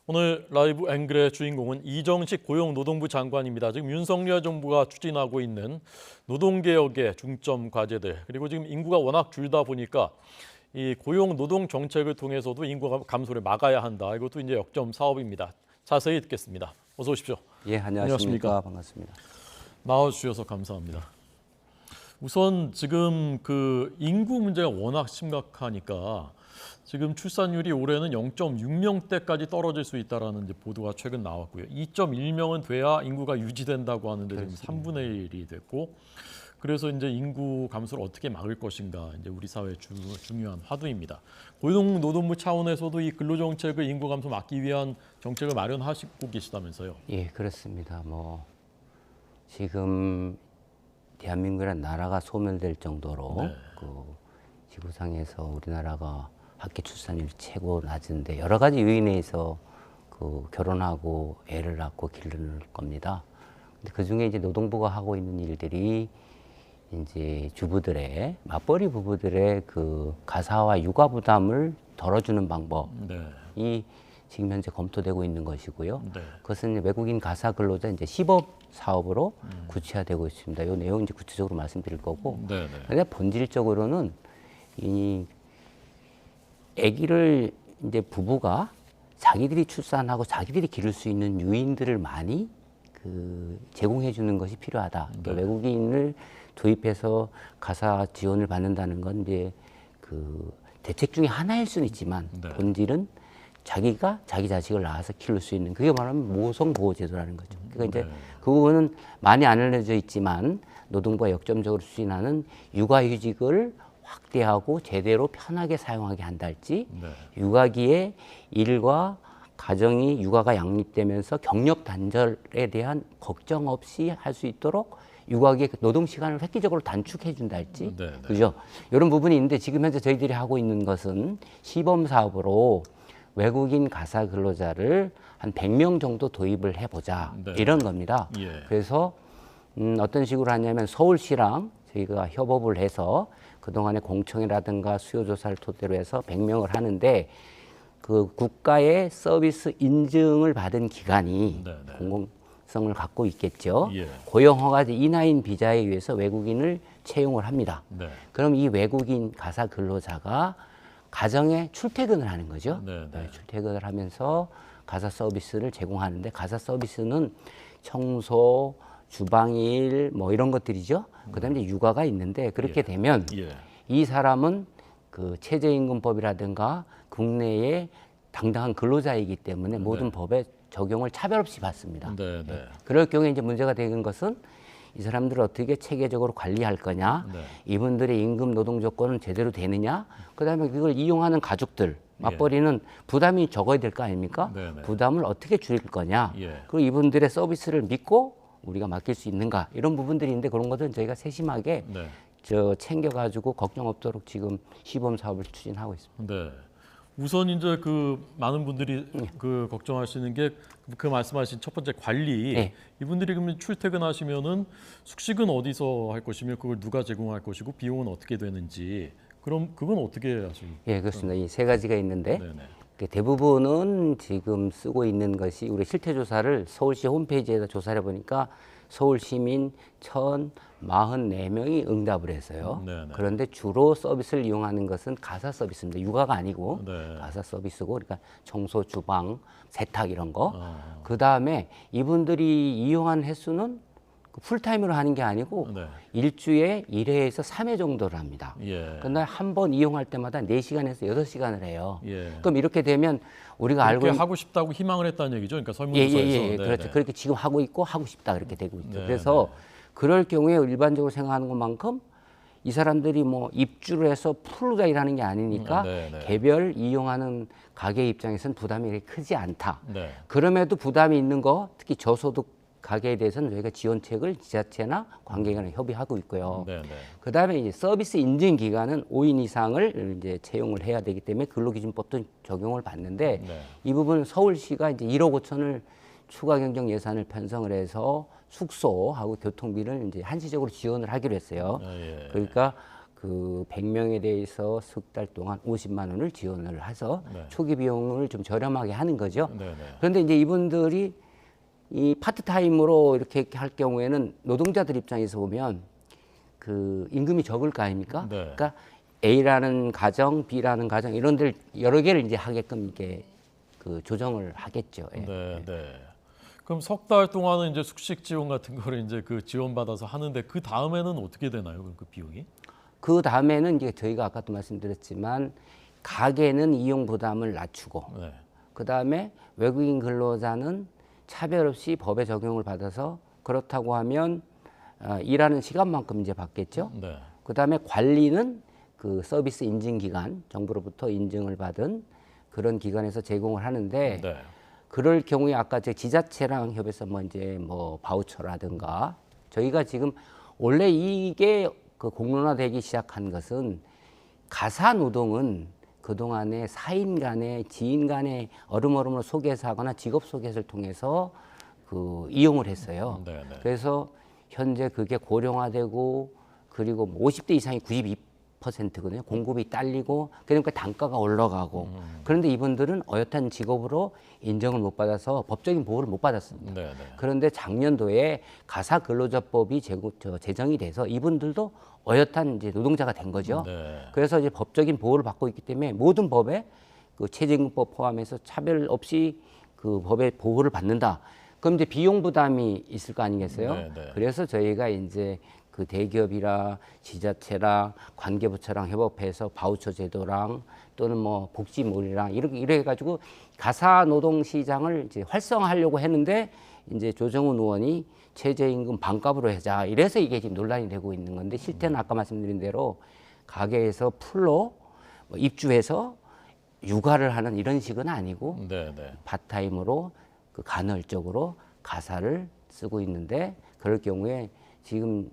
오늘 라이브 앵글의 주인공은 이정식 고용노동부 장관입니다. 지금 윤석열 정부가 추진하고 있는 노동개혁의 중점 과제들, 그리고 지금 인구가 워낙 줄다 보니까 이 고용노동 정책을 통해서도 인구 감소를 막아야 한다. 이것도 이제 역점 사업입니다. 자세히 듣겠습니다. 어서 오십시오. 예, 안녕하십니까. 반갑습니다. 나와주셔서 감사합니다. 우선 지금 그 인구 문제가 워낙 심각하니까 지금 출산율이 올해는 0.6명대까지 떨어질 수 있다라는 이제 보도가 최근 나왔고요. 2.1명은 돼야 인구가 유지된다고 하는데 지금 3분의 1이 됐고, 그래서 이제 인구 감소를 어떻게 막을 것인가 이제 우리 사회의 중요한 화두입니다. 고용노동부 차원에서도 이 근로정책을 인구 감소 막기 위한 정책을 마련하시고 계시다면서요? 예, 그렇습니다. 지금 대한민국이라는 나라가 소멸될 정도로 네. 그 지구상에서 우리나라가 학계 출산율이 최고 낮은데 여러 가지 요인에 의해서 그 결혼하고 애를 낳고 기를 겁니다. 근데 그 중에 이제 노동부가 하고 있는 일들이 이제 주부들의 맞벌이 부부들의 그 가사와 육아 부담을 덜어주는 방법이 지금 현재 검토되고 있는 것이고요. 네. 그것은 외국인 가사 근로자 이제 시법 사업으로 구체화되고 있습니다. 이 내용 이제 구체적으로 말씀드릴 거고. 근데 본질적으로는 이 아기를 이제 부부가 자기들이 출산하고 자기들이 기를 수 있는 요인들을 많이 그 제공해 주는 것이 필요하다. 그러니까 외국인을 도입해서 가사 지원을 받는다는 건 이제 그 대책 중에 하나일 수는 있지만 본질은 자기가 자기 자식을 낳아서 키울 수 있는, 그게 말하면 모성보호제도라는 거죠. 그러니까 이제 그 부분은 많이 안 알려져 있지만 노동부가 역점적으로 추진하는 육아휴직을 확대하고 제대로 편하게 사용하게 한다 할지, 육아기에 일과 가정이 육아가 양립되면서 경력 단절에 대한 걱정 없이 할 수 있도록 육아기의 노동 시간을 획기적으로 단축해 준다 할지, 그죠? 이런 부분이 있는데 지금 현재 저희들이 하고 있는 것은 시범 사업으로 외국인 가사 근로자를 한 100명 정도 도입을 해보자, 이런 겁니다. 그래서 어떤 식으로 하냐면 서울시랑 저희가 협업을 해서 그동안의 공청회라든가 수요조사를 토대로 해서 100명을 하는데 그 국가의 서비스 인증을 받은 기관이 공공성을 갖고 있겠죠. 고용허가 인하인 비자에 의해서 외국인을 채용을 합니다. 그럼 이 외국인 가사 근로자가 가정에 출퇴근을 하는 거죠. 출퇴근을 하면서 가사 서비스를 제공하는데, 가사 서비스는 청소, 주방일 뭐 이런 것들이죠. 그다음에 이제 육아가 있는데, 그렇게 되면 이 사람은 그 최저임금법이라든가 국내의 당당한 근로자이기 때문에 모든 법의 적용을 차별 없이 받습니다. 그럴 경우에 이제 문제가 되는 것은 이 사람들을 어떻게 체계적으로 관리할 거냐, 이분들의 임금 노동 조건은 제대로 되느냐, 그다음에 그걸 이용하는 가족들, 맞벌이는 부담이 적어야 될 거 아닙니까? 부담을 어떻게 줄일 거냐, 그리고 이분들의 서비스를 믿고 우리가 맡길 수 있는가, 이런 부분들이 있는데 그런 것들은 저희가 세심하게 챙겨가지고 걱정 없도록 지금 시범 사업을 추진하고 있습니다. 우선 이제 그 많은 분들이 그 걱정하시는 게 그 말씀하신 첫 번째 관리. 이분들이 그러면 출퇴근하시면은 숙식은 어디서 할 것이며 그걸 누가 제공할 것이고 비용은 어떻게 되는지, 그럼 그건 어떻게 하십니까? 예, 그렇습니다. 이 세 가지가 있는데 대부분은 지금 쓰고 있는 것이, 우리 실태 조사를 서울시 홈페이지에다 조사를 해보니까 서울 시민 1,044명이 응답을 했어요. 그런데 주로 서비스를 이용하는 것은 가사 서비스입니다. 육아가 아니고 가사 서비스고, 그러니까 청소, 주방, 세탁 이런 거. 그 다음에 이분들이 이용한 횟수는 풀타임으로 하는 게 아니고 일주에 1회에서 3회 정도를 합니다. 그날 한 번 이용할 때마다 4시간에서 6시간을 해요. 그럼 이렇게 되면 우리가 알고 하고 싶다고 희망을 했다는 얘기죠. 그러니까 설문조사에서. 그렇죠. 그렇게 지금 하고 있고 하고 싶다 그렇게 되고 있죠. 그래서 그럴 경우에 일반적으로 생각하는 것만큼 이 사람들이 뭐 입주를 해서 풀로 일하는 게 아니니까 개별 이용하는 가게 입장에서는 부담이 이렇게 크지 않다. 그럼에도 부담이 있는 거, 특히 저소득 가게에 대해서는 저희가 지원책을 지자체나 관계기관에 협의하고 있고요. 그다음에 이제 서비스 인증 기간은 5인 이상을 이제 채용을 해야 되기 때문에 근로기준법도 적용을 받는데, 이 부분은 서울시가 이제 1억 5천을 추가 경정 예산을 편성을 해서 숙소하고 교통비를 이제 한시적으로 지원을 하기로 했어요. 그러니까 그 100명에 대해서 석 달 동안 50만 원을 지원을 해서 네. 초기 비용을 좀 저렴하게 하는 거죠. 네, 네. 그런데 이제 이분들이 이 파트타임으로 이렇게 할 경우에는 노동자들 입장에서 보면 그 임금이 적을 거 아닙니까? 네. 그러니까 A라는 가정, B라는 가정 이런 데를 여러 개를 이제 하게끔 이게 그 조정을 하겠죠. 예. 네, 네. 그럼 석 달 동안은 이제 숙식 지원 같은 거를 이제 그 지원받아서 하는데 그 다음에는 어떻게 되나요? 그 비용이? 그 다음에는 이제 저희가 아까도 말씀드렸지만 가게는 이용 부담을 낮추고 네. 그 다음에 외국인 근로자는 차별 없이 법의 적용을 받아서 그렇다고 하면 일하는 시간만큼 이제 받겠죠. 네. 그 다음에 관리는 그 서비스 인증 기관 정부로부터 인증을 받은 그런 기관에서 제공을 하는데 네. 그럴 경우에 아까 제 지자체랑 협의해서 뭐 이제 뭐 바우처라든가 저희가 지금 원래 이게 그 공론화되기 시작한 것은 가사 노동은 그동안에 사인 간에 지인 간에 어름어름으로 소개서 하거나 직업 소개서를 통해서 그 이용을 했어요. 네, 네. 그래서 현재 그게 고령화되고 그리고 50대 이상이 92%거든요. 공급이 딸리고 그러니까 단가가 올라가고 그런데 이분들은 어엿한 직업으로 인정을 못 받아서 법적인 보호를 못 받았습니다. 네, 네. 그런데 작년도에 가사 근로자법이 제정이 돼서 이분들도 어엿한 이제 노동자가 된 거죠. 네. 그래서 이제 법적인 보호를 받고 있기 때문에 모든 법에 그 최저임금법 포함해서 차별 없이 그 법의 보호를 받는다. 그럼 이제 비용 부담이 있을 거 아니겠어요? 네, 네. 그래서 저희가 이제 그 대기업이랑 지자체랑 관계부처랑 협업해서 바우처 제도랑 또는 뭐 복지몰이랑 이래 해가지고 가사 노동 시장을 이제 활성화하려고 했는데 이제 조정훈 의원이 최저임금 반값으로 하자 이래서 이게 지금 논란이 되고 있는 건데 실제는 아까 말씀드린 대로 가게에서 풀로 뭐 입주해서 육아를 하는 이런 식은 아니고 네, 네. 파타임으로 그 간헐적으로 가사를 쓰고 있는데 그럴 경우에 지금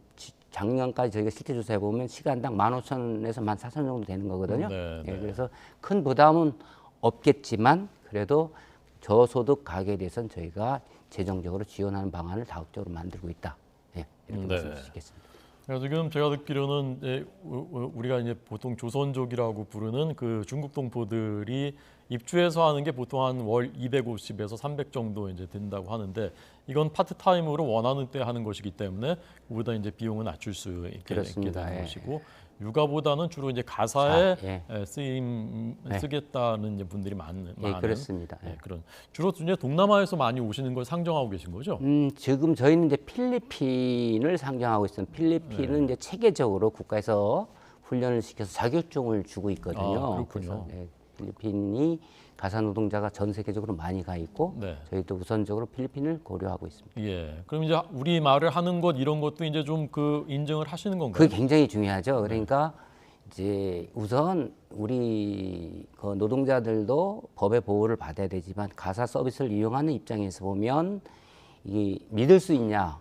작년까지 저희가 실태 조사해 보면 시간당 15,000원에서 14,000원 정도 되는 거거든요. 네, 예, 네. 그래서 큰 부담은 없겠지만 그래도 저소득 가게에 대해서는 저희가 재정적으로 지원하는 방안을 다각적으로 만들고 있다. 예, 이렇게 네. 말씀드리겠습니다. 그래서 지금 제가 듣기로는 이제 우리가 이제 보통 조선족이라고 부르는 그 중국 동포들이 입주해서 하는 게 보통 한 월 250에서 300 정도 이제 된다고 하는데 이건 파트타임으로 원하는 때 하는 것이기 때문에 그보다 이제 비용은 낮출 수 있게 그렇습니다. 되는 예. 것이고 육아보다는 주로 이제 가사에 예. 쓰겠다는 이제 분들이 많은 예, 그렇습니다. 예, 그런 주로 이제 동남아에서 많이 오시는 걸 상정하고 계신 거죠? 지금 저희는 이제 필리핀을 상정하고 있습니다. 필리핀은 이제 체계적으로 국가에서 훈련을 시켜서 자격증을 주고 있거든요. 아, 그렇군요. 그래서, 필리핀이 가사 노동자가 전 세계적으로 많이 가 있고 네. 저희도 우선적으로 필리핀을 고려하고 있습니다. 예. 그럼 이제 우리 말을 하는 것 이런 것도 이제 좀 그 인정을 하시는 건가요? 그게 굉장히 중요하죠. 그러니까 이제 우선 우리 그 노동자들도 법의 보호를 받아야 되지만 가사 서비스를 이용하는 입장에서 보면 이게 믿을 수 있냐,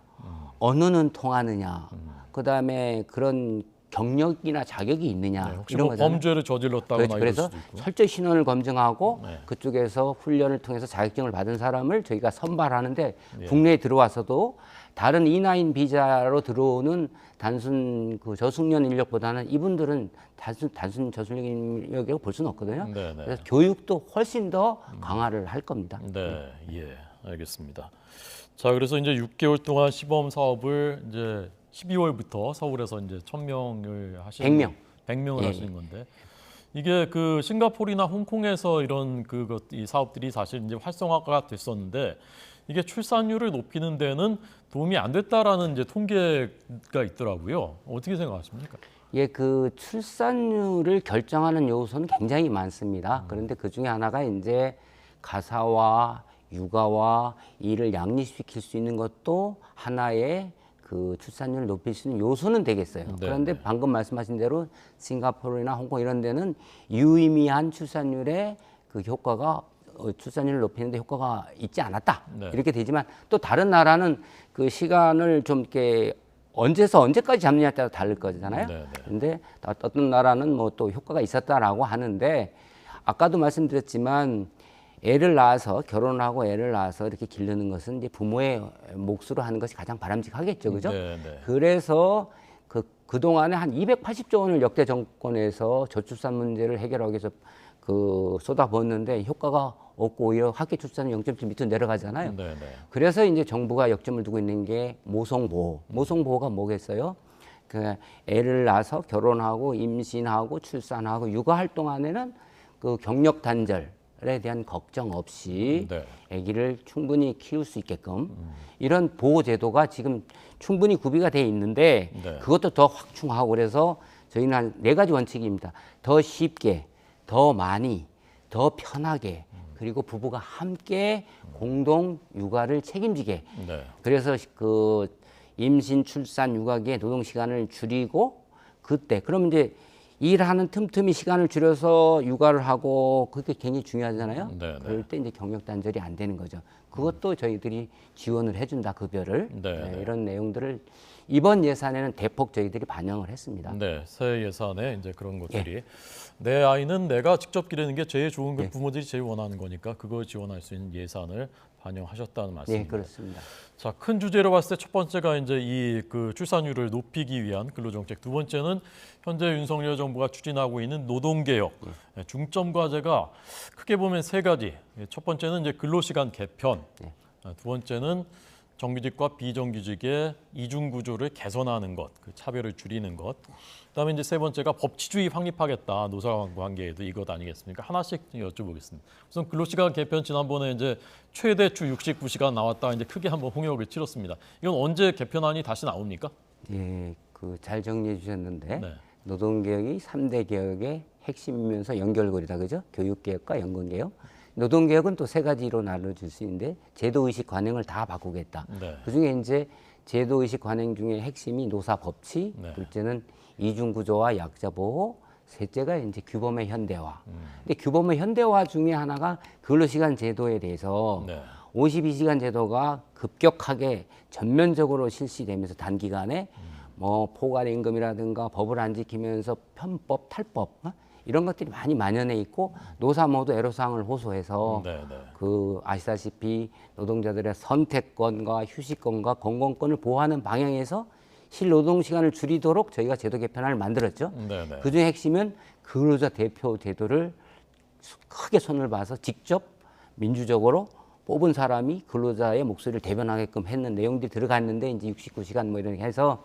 언어는 통하느냐, 그다음에 그런 경력이나 자격이 있느냐 네, 혹시 이런 뭐 거잖아요. 범죄를 저질렀다거나 이럴 그래서 수도 있고. 철저히 신원을 검증하고 네. 그쪽에서 훈련을 통해서 자격증을 받은 사람을 저희가 선발하는데 예. 국내에 들어와서도 다른 E9 비자로 들어오는 단순 그 저숙련 인력보다는 이분들은 단순 저숙련 인력이라고 볼 수는 없거든요. 네, 네. 그래서 교육도 훨씬 더 강화를 할 겁니다. 네, 예, 알겠습니다. 자, 그래서 이제 6개월 동안 시범 사업을 이제 12월부터 서울에서 이제 1,000명을 하시는 100명. 100명을 예. 하시는 건데 이게 그 싱가포르나 홍콩에서 이런 이 사업들이 사실 이제 활성화가 됐었는데 이게 출산율을 높이는 데는 도움이 안 됐다라는 이제 통계가 있더라고요. 어떻게 생각하십니까? 예, 그 출산율을 결정하는 요소는 굉장히 많습니다. 그런데 그 중에 하나가 이제 가사와 육아와 일을 양립시킬 수 있는 것도 하나의 그 출산율을 높일 수 있는 요소는 되겠어요. 네, 그런데 네. 방금 말씀하신 대로 싱가포르나 홍콩 이런 데는 유의미한 출산율의 그 효과가 출산율을 높이는데 효과가 있지 않았다. 네. 이렇게 되지만 또 다른 나라는 그 시간을 좀 이렇게 언제서 언제까지 잡느냐에 따라 다를 거잖아요. 네, 네. 근데 어떤 나라는 뭐 또 효과가 있었다라고 하는데 아까도 말씀드렸지만 애를 낳아서 결혼을 하고 애를 낳아서 이렇게 기르는 것은 이제 부모의 몫으로 하는 것이 가장 바람직하겠죠, 그죠? 네, 네. 그래서 그동안에 한 280조 원을 역대 정권에서 저출산 문제를 해결하기 위해서 쏟아부었는데 효과가 없고 오히려 학계 출산은 0.7 밑으로 내려가잖아요. 네, 네. 그래서 이제 정부가 역점을 두고 있는 게 모성보호. 모성보호가 뭐겠어요? 그 애를 낳아서 결혼하고 임신하고 출산하고 육아할 동안에는 그 경력 단절에 대한 걱정 없이 네. 아기를 충분히 키울 수 있게끔 이런 보호 제도가 지금 충분히 구비가 돼 있는데 네. 그것도 더 확충하고 그래서 저희는 한 4가지 원칙입니다. 더 쉽게, 더 많이, 더 편하게 그리고 부부가 함께 공동 육아를 책임지게. 네. 그래서 그 임신, 출산, 육아기의 노동 시간을 줄이고 그때 그럼 이제 일하는 틈틈이 시간을 줄여서 육아를 하고 그게 굉장히 중요하잖아요. 네, 네. 그럴 때 이제 경력 단절이 안 되는 거죠. 그것도 저희들이 지원을 해준다 급여를. 네, 네. 이런 내용들을 이번 예산에는 대폭 저희들이 반영을 했습니다. 네, 새 예산에 이제 그런 것들이 내 아이는 내가 직접 기르는 게 제일 좋은 거 부모들이 제일 원하는 거니까 그거 지원할 수 있는 예산을 반영하셨다는 네, 말씀입니다. 그렇습니다. 자, 큰 주제로 봤을 때 첫 번째가 이제 이 그 출산율을 높이기 위한 근로정책. 두 번째는 현재 윤석열 정부가 추진하고 있는 노동개혁. 중점 과제가 크게 보면 3가지. 첫 번째는 이제 근로시간 개편. 두 번째는 정규직과 비정규직의 이중 구조를 개선하는 것, 그 차별을 줄이는 것. 그다음에 이제 세 번째가 법치주의 확립하겠다. 노사관과 관계에도 이것 아니겠습니까? 하나씩 여쭤보겠습니다. 우선 근로시간 개편 지난번에 이제 최대 주 69시간 나왔다 이제 크게 한번 홍역을 치렀습니다. 이건 언제 개편안이 다시 나옵니까? 예, 그 잘 정리해 주셨는데 네. 노동개혁이 3대 개혁의 핵심이면서 연결고리다, 그죠? 교육개혁과 연금개혁. 노동개혁은 또 3가지로 나눠줄 수 있는데 제도의식 관행을 다 바꾸겠다. 네. 그중에 이제 제도의식 관행 중에 핵심이 노사법치, 네. 둘째는 이중구조와 약자보호, 셋째가 이제 규범의 현대화. 근데 규범의 현대화 중에 하나가 근로시간 제도에 대해서 네. 52시간 제도가 급격하게 전면적으로 실시되면서 단기간에 뭐 포괄임금이라든가 법을 안 지키면서 편법, 탈법 이런 것들이 많이 만연해 있고 노사 모두 애로사항을 호소해서 네, 네. 그 아시다시피 노동자들의 선택권과 휴식권과 건강권을 보호하는 방향에서 실노동 시간을 줄이도록 저희가 제도 개편안을 만들었죠. 네, 네. 그중에 핵심은 근로자 대표 제도를 크게 손을 봐서 직접 민주적으로 뽑은 사람이 근로자의 목소리를 대변하게끔 했는 내용들이 들어갔는데 이제 69시간 뭐 이렇게 해서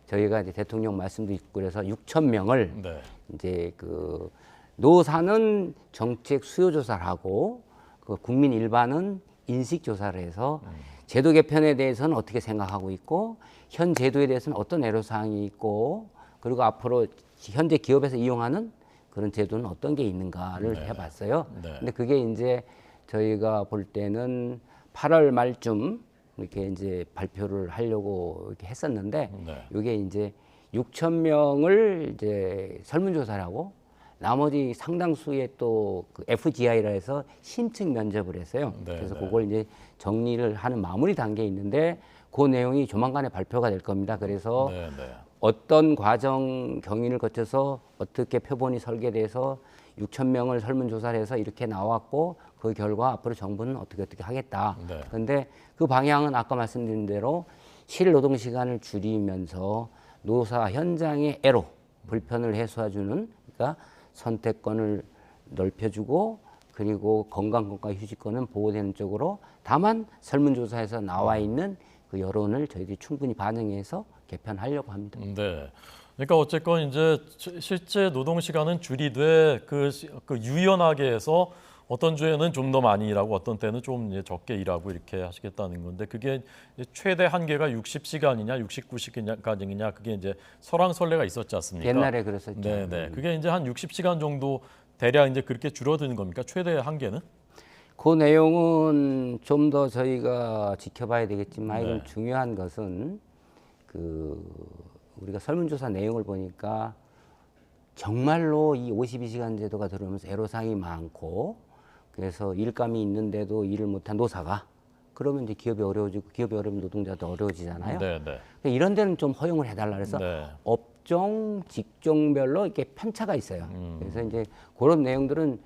저희가 이제 대통령 말씀도 있고 그래서 6천 명을 네. 이제 그 노사는 정책 수요 조사를 하고 그 국민 일반은 인식 조사를 해서 제도 개편에 대해서는 어떻게 생각하고 있고 현 제도에 대해서는 어떤 애로사항이 있고 그리고 앞으로 현재 기업에서 이용하는 그런 제도는 어떤 게 있는가를 네. 해봤어요. 네. 근데 그게 이제 저희가 볼 때는 8월 말쯤 이렇게 이제 발표를 하려고 이렇게 했었는데 네. 이게 이제 6천 명을 이제 설문조사를 하고 나머지 상당수의 또 그 FGI라 해서 심층 면접을 했어요. 네, 그래서 네. 그걸 이제 정리를 하는 마무리 단계에 있는데 그 내용이 조만간에 발표가 될 겁니다. 그래서 네, 네. 어떤 과정 경위를 거쳐서 어떻게 표본이 설계돼서 6천 명을 설문조사를 해서 이렇게 나왔고 그 결과 앞으로 정부는 어떻게 하겠다. 네. 그런데 그 방향은 아까 말씀드린 대로 실노동 시간을 줄이면서 노사 현장의 애로 불편을 해소해주는 그러니까 선택권을 넓혀주고 그리고 건강권과 휴식권은 보호되는 쪽으로 다만 설문조사에서 나와 있는 그 여론을 저희들이 충분히 반영해서 개편하려고 합니다. 네. 그러니까 어쨌건 이제 실제 노동 시간은 줄이되 그 유연하게 해서 어떤 주에는 좀 더 많이 일하고 어떤 때는 좀 이제 적게 일하고 이렇게 하시겠다는 건데 그게 이제 최대 한계가 60시간이냐 69시간이냐 그게 이제 설왕설래가 있었지 않습니까? 옛날에 그랬었죠. 네, 네. 그게 이제 한 60시간 정도 대략 이제 그렇게 줄어드는 겁니까? 최대 한계는? 그 내용은 좀 더 저희가 지켜봐야 되겠지만 이건 네. 중요한 것은 그 우리가 설문조사 내용을 보니까 정말로 이 52시간 제도가 들어오면서 애로사항이 많고 그래서 일감이 있는데도 일을 못한 노사가 그러면 이제 기업이 어려워지고 기업이 어려우면 노동자도 어려워지잖아요. 네, 네. 이런 데는 좀 허용을 해달라 그래서 네. 업종, 직종별로 이렇게 편차가 있어요. 그래서 이제 그런 내용들은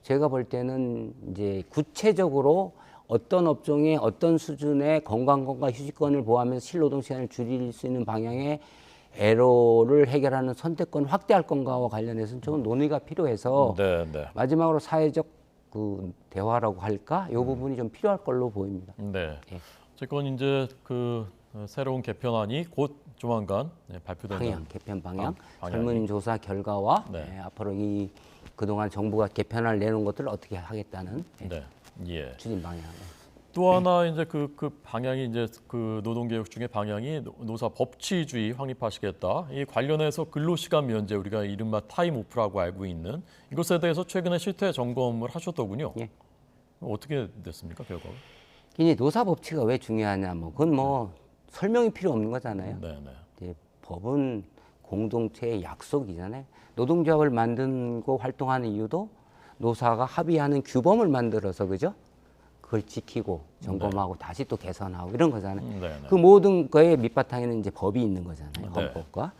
제가 볼 때는 이제 구체적으로 어떤 업종에 어떤 수준의 건강권과 휴식권을 보호하면서 실노동 시간을 줄일 수 있는 방향의 애로를 해결하는 선택권 확대할 건가와 관련해서는 좀 논의가 필요해서 네, 네. 마지막으로 사회적 그 대화라고 할까? 이 부분이 좀 필요할 걸로 보입니다. 네. 예. 어쨌건 이제 그 새로운 개편안이 곧 조만간 방향, 발표된다는 개편 방향, 방향이. 설문조사 결과와 네. 앞으로 이 그동안 정부가 개편안을 내놓은 것들을 어떻게 하겠다는 네. 예. 추진 방향. 또 하나 이제 그 방향이 이제 그 노동개혁 중에 방향이 노사 법치주의 확립하시겠다. 이 관련해서 근로시간 면제 우리가 이른바 타임오프라고 알고 있는 이것에 대해서 최근에 실태 점검을 하셨더군요. 예. 어떻게 됐습니까 결과가? 이제 노사 법치가 왜 중요하냐, 뭐 그건 뭐 설명이 필요 없는 거잖아요. 네, 네. 이제 법은 공동체의 약속이잖아요. 노동조합을 만들고 활동하는 이유도 노사가 합의하는 규범을 만들어서 그죠? 그걸 지키고 점검하고 다시 또 개선하고 이런 거잖아요. 네, 네. 그 모든 거의 밑바탕에는 이제 법이 있는 거잖아요. 네. 헌법과.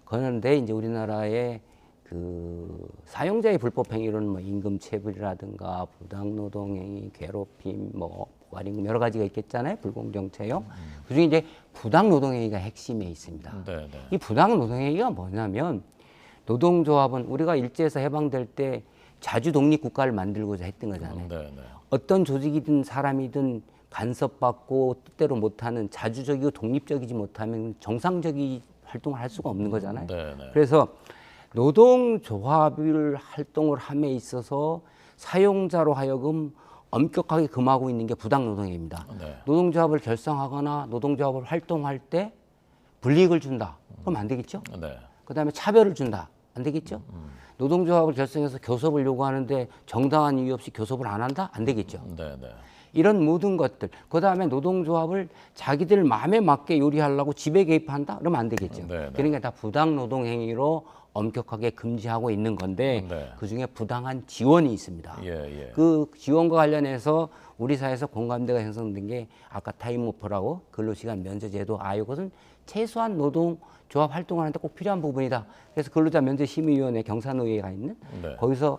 그런데 이제 우리나라의 그 사용자의 불법 행위로는 뭐 임금 체불이라든가 부당 노동행위, 괴롭힘, 뭐 고갈임금 여러 가지가 있겠잖아요. 불공정 채용. 그중에 이제 부당 노동행위가 핵심에 있습니다. 네, 네. 이 부당 노동행위가 뭐냐면 노동조합은 우리가 일제에서 해방될 때 자주 독립 국가를 만들고자 했던 거잖아요. 네, 네. 어떤 조직이든 사람이든 간섭받고 뜻대로 못하는 자주적이고 독립적이지 못하면 정상적인 활동을 할 수가 없는 거잖아요. 네, 네. 그래서 노동조합을 활동을 함에 있어서 사용자로 하여금 엄격하게 금하고 있는 게 부당노동행위입니다. 네. 노동조합을 결성하거나 노동조합을 활동할 때 불이익을 준다. 그럼 안 되겠죠? 네. 그다음에 차별을 준다. 안 되겠죠? 노동조합을 결성해서 교섭을 요구하는데 정당한 이유 없이 교섭을 안 한다? 안 되겠죠? 네, 네. 이런 모든 것들. 그다음에 노동조합을 자기들 마음에 맞게 요리하려고 지배 개입한다? 그러면 안 되겠죠. 네, 네. 그러니까 다 부당 노동 행위로 엄격하게 금지하고 있는 건데 네. 그중에 부당한 지원이 있습니다. 예, 예. 그 지원과 관련해서 우리 사회에서 공감대가 형성된 게 아까 타임오프라고 근로시간 면제제도 이것은 최소한 노동조합 활동을 하는데 꼭 필요한 부분이다. 그래서 근로자 면제심의위원회 경산의회가 있는 네. 거기서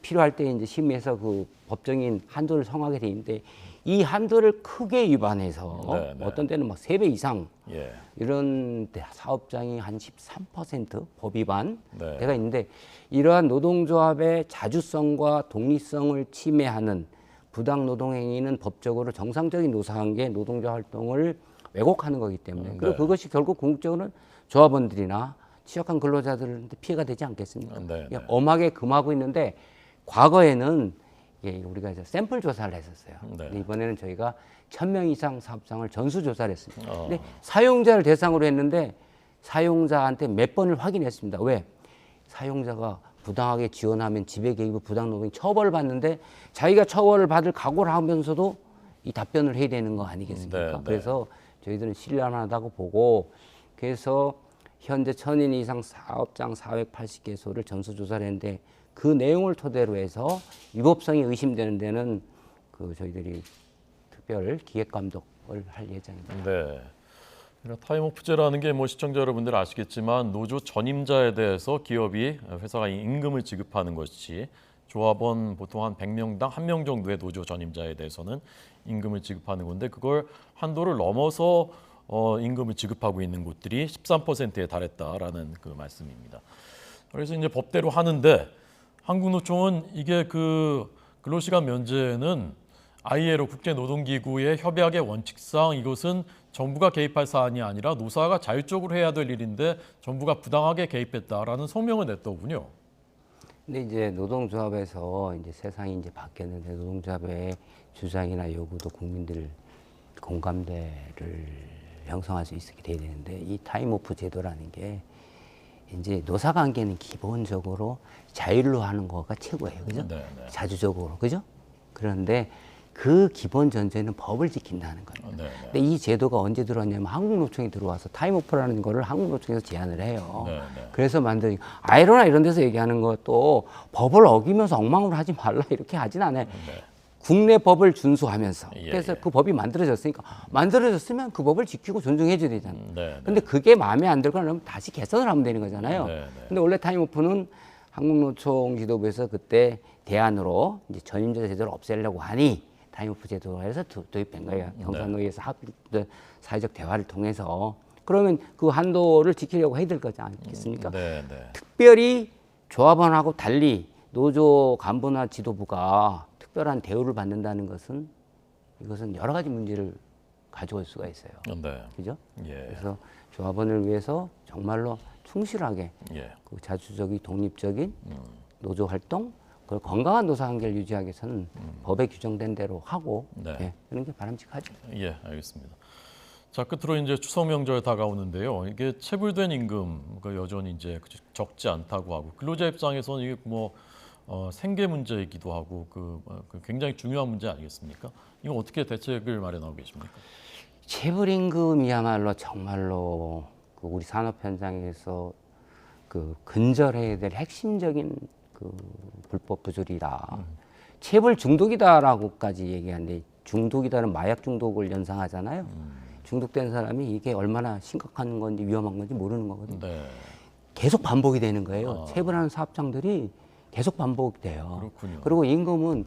필요할 때 이제 심의해서 그 법정인 한도를 정하게 돼 있는데 이 한도를 크게 위반해서 네, 네. 어떤 때는 막 3배 이상 예. 이런 데 사업장이 한 13%법 위반 네. 때가 있는데 이러한 노동조합의 자주성과 독립성을 침해하는 부당 노동행위는 법적으로 정상적인 노사관계 노동조합 활동을 왜곡하는 거기 때문에 그리고 네. 그것이 결국 궁극적으로는 조합원들이나 취약한 근로자들한테 피해가 되지 않겠습니까? 네, 네. 엄하게 금하고 있는데 과거에는 우리가 이제 샘플 조사를 했었어요. 네. 근데 이번에는 저희가 1,000명 이상 사업장을 전수 조사를 했습니다. 어. 근데 사용자를 대상으로 했는데 사용자한테 몇 번을 확인했습니다. 왜? 사용자가 부당하게 지원하면 지배 개입 부당 노동이 처벌받는데 자기가 처벌을 받을 각오를 하면서도 이 답변을 해야 되는 거 아니겠습니까? 네, 네. 그래서 저희들은 신뢰하다고 보고 그래서 현재 1,000인 이상 사업장 480개소를 전수 조사를 했는데 그 내용을 토대로 해서 위법성이 의심되는 데는 그 저희들이 특별 기획 감독을 할 예정입니다. 네. 그러니까 타임오프제라는 게 뭐 시청자 여러분들 아시겠지만 노조 전임자에 대해서 기업이 회사가 임금을 지급하는 것이 조합원 보통 한 100명당 1명 정도의 노조 전임자에 대해서는 임금을 지급하는 건데 그걸 한도를 넘어서 임금을 지급하고 있는 곳들이 13%에 달했다라는 그 말씀입니다. 그래서 이제 법대로 하는데 한국노총은 이게 그 근로시간 면제는 ILO 국제노동기구의 협약의 원칙상 이것은 정부가 개입할 사안이 아니라 노사가 자율적으로 해야 될 일인데 정부가 부당하게 개입했다라는 성명을 냈더군요. 근데 이제 노동조합에서 이제 세상이 이제 바뀌었는데 노동조합의 주장이나 요구도 국민들 공감대를 형성할 수 있게 돼야 되는데 이 타임오프 제도라는 게 이제 노사관계는 기본적으로 자율로 하는 거가 최고예요, 그죠? 네, 네. 자주적으로, 그죠? 그런데 그 기본 전제는 법을 지킨다는 거예요. 네, 네. 근데 이 제도가 언제 들어왔냐면 한국노총이 들어와서 타임오프라는 거를 한국노총에서 제안을 해요. 네, 네. 그래서 만든 아이로나 이런 데서 얘기하는 것도 법을 어기면서 엉망으로 하지 말라 이렇게 하진 않아요. 네. 국내 법을 준수하면서 예, 그래서 예. 그 법이 만들어졌으니까 만들어졌으면 그 법을 지키고 존중해 줘야 되잖아요. 네, 네. 근데 그게 마음에 안 들거나 그러면 다시 개선을 하면 되는 거잖아요. 네, 네. 근데 원래 타임오프는 한국노총 지도부에서 그때 대안으로 이제 전임자 제도를 없애려고 하니 타임오프 제도에서 도입된 거예요. 경산노위에서 사회적 대화를 통해서 그러면 그 한도를 지키려고 해야 될 거지 않겠습니까? 네, 네. 특별히 조합원하고 달리 노조 간부나 지도부가 특별한 대우를 받는다는 것은 이것은 여러 가지 문제를 가져올 수가 있어요. 네. 그죠? 예. 그래서 조합원을 위해서 정말로 충실하게 예. 그 자주적인 독립적인 노조 활동, 그리고 건강한 노사 관계를 유지하기 위해서는 법에 규정된 대로 하고 네. 예, 그런 게 바람직하죠. 예, 알겠습니다. 자, 끝으로 이제 추석 명절 다가오는데요. 이게 체불된 임금가 여전히 이제 적지 않다고 하고 근로자 입장에서는 이게 뭐 생계 문제이기도 하고 그 굉장히 중요한 문제 아니겠습니까? 이거 어떻게 대책을 마련하고 계십니까? 체불임금이야말로 정말로 그 우리 산업 현장에서 그 근절해야 될 핵심적인 그 불법 부조리다. 체불 중독이다라고까지 얘기하는데 중독이다는 마약 중독을 연상하잖아요. 중독된 사람이 이게 얼마나 심각한 건지 위험한 건지 모르는 거거든요. 네. 계속 반복이 되는 거예요. 체불하는 사업장들이 계속 반복돼요. 그렇군요. 그리고 임금은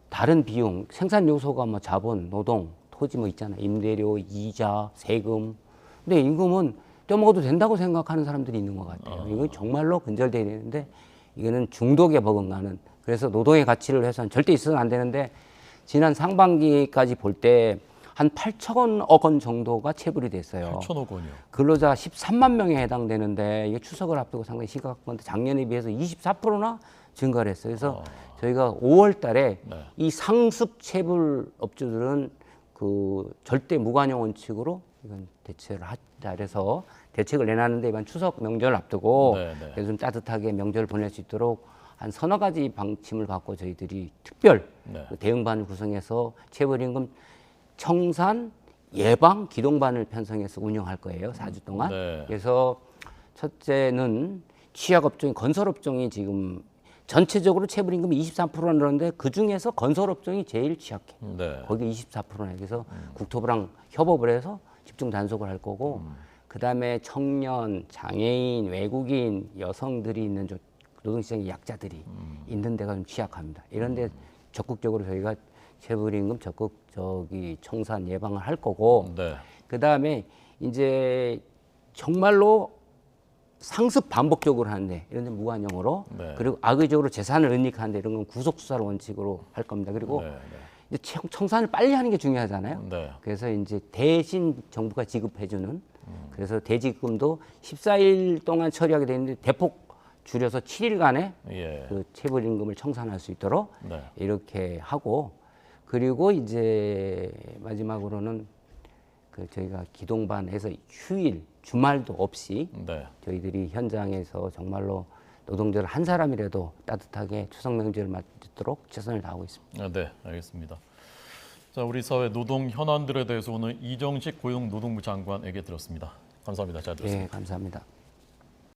다른 비용, 생산 요소가 뭐 자본, 노동, 토지 뭐 있잖아요. 임대료, 이자, 세금. 근데 임금은 떼먹어도 된다고 생각하는 사람들이 있는 것 같아요. 이거 정말로 근절돼야 되는데 이거는 중독에 버금가는. 그래서 노동의 가치를 해서는 절대 있어서는 안 되는데 지난 상반기까지 볼 때 한 8천억 원 정도가 체불이 됐어요. 8천억 원이요. 근로자 13만 명에 해당되는데 이게 추석을 앞두고 상당히 심각한 건데 작년에 비해서 24%나 증가를 했어요. 그래서 저희가 5월 달에 네. 이 상습 체불 업주들은 그 절대 무관용 원칙으로 이건 대체를 하자 그래서 대책을 내놨는데 이번 추석 명절 앞두고 네, 네. 그래서 좀 따뜻하게 명절을 보낼 수 있도록 한 서너 가지 방침을 갖고 저희들이 특별 네. 그 대응반을 구성해서 체불임금 청산 예방 기동반을 편성해서 운영할 거예요. 4주 동안. 네. 그래서 첫째는 취약업종이 건설업종이 지금 전체적으로 체불임금이 23%나 늘었는데 그 중에서 건설업종이 제일 취약해. 네. 거기 24%나. 그래서 국토부랑 협업을 해서 집중 단속을 할 거고 그다음에 청년, 장애인, 외국인, 여성들이 있는 노동시장의 약자들이 있는 데가 좀 취약합니다. 이런 데 적극적으로 저희가 체불임금 적극적인 청산 예방을 할 거고 네. 그다음에 이제 정말로 상습 반복적으로 하는데 이런 데 무관용으로 네. 그리고 악의적으로 재산을 은닉하는데 이런 건 구속 수사를 원칙으로 할 겁니다. 그리고 네. 네. 이제 청산을 빨리 하는 게 중요하잖아요. 네. 그래서 이제 대신 정부가 지급해주는 그래서 대지급금도 14일 동안 처리하게 되는데 대폭 줄여서 7일간에 예. 그 체불임금을 청산할 수 있도록 네. 이렇게 하고 그리고 이제 마지막으로는 그 저희가 기동반에서 휴일 주말도 없이 네. 저희들이 현장에서 정말로 노동자를 한 사람이라도 따뜻하게 추석 명절을 맞도록 최선을 다하고 있습니다. 아, 네, 알겠습니다. 자, 우리 사회 노동 현안들에 대해서 오늘 이정식 고용노동부 장관에게 들었습니다. 감사합니다. 잘 들었습니다. 네, 감사합니다.